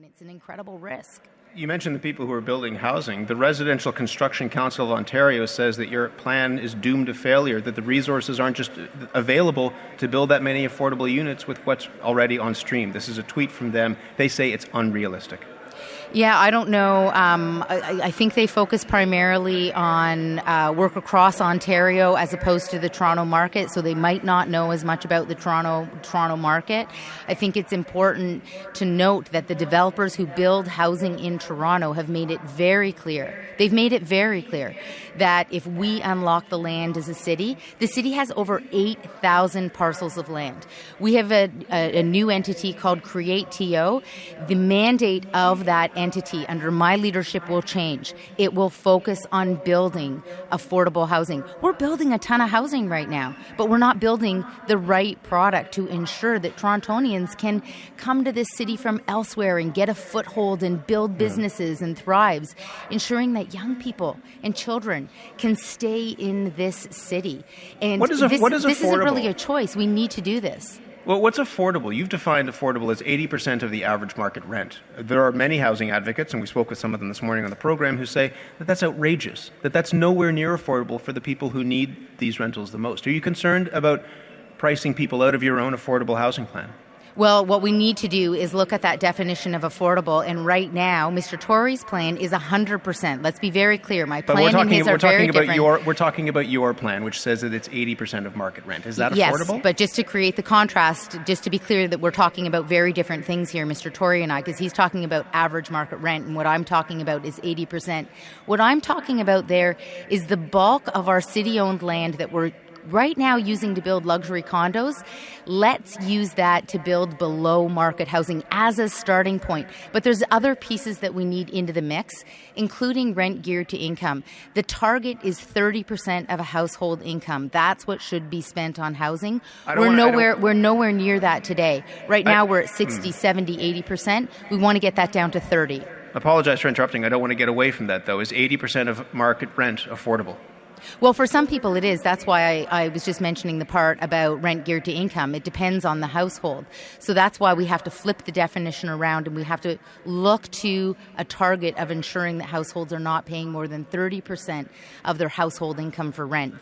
it's an incredible risk. You mentioned the people who are building housing. The Residential Construction Council of Ontario says that your plan is doomed to failure, that the resources aren't just available to build that many affordable units with what's already on stream. This is a tweet from them. They say it's unrealistic. Yeah, I don't know. I think they focus primarily on work across Ontario as opposed to the Toronto market, so they might not know as much about the Toronto market. I think it's important to note that the developers who build housing in Toronto have made it very clear. They've made it very clear that if we unlock the land as a city, the city has over 8,000 parcels of land. We have a new entity called Create TO. The mandate of that entity under my leadership will change. It will focus on building affordable housing. We're building a ton of housing right now, but we're not building the right product to ensure that Torontonians can come to this city from elsewhere and get a foothold and build businesses and thrives, ensuring that young people and children can stay in this city. And what is affordable? This isn't really a choice. We need to do this. Well, what's affordable? You've defined affordable as 80% of the average market rent. There are many housing advocates, and we spoke with some of them this morning on the program, who say that that's outrageous, that that's nowhere near affordable for the people who need these rentals the most. Are you concerned about pricing people out of your own affordable housing plan? Well, what we need to do is look at that definition of affordable, and right now, Mr. Tory's plan is 100%. Let's be very clear. My plan and his are very different. We're talking about your plan, which says that it's 80% of market rent. Is that affordable? Yes, but just to create the contrast, just to be clear that we're talking about very different things here, Mr. Tory and I, because he's talking about average market rent, and what I'm talking about is 80%. What I'm talking about there is the bulk of our city-owned land that we're right now using to build luxury condos. Let's use that to build below market housing as a starting point. But there's other pieces that we need into the mix, including rent geared to income. The target is 30% of a household income. That's what should be spent on housing. We're nowhere near that today. Right now we're at 60, 70, 80%. We want to get that down to 30. I apologize for interrupting. I don't want to get away from that, though. Is 80% of market rent affordable? Well, for some people it is. That's why I was just mentioning the part about rent geared to income. It depends on the household. So that's why we have to flip the definition around, and we have to look to a target of ensuring that households are not paying more than 30% of their household income for rent.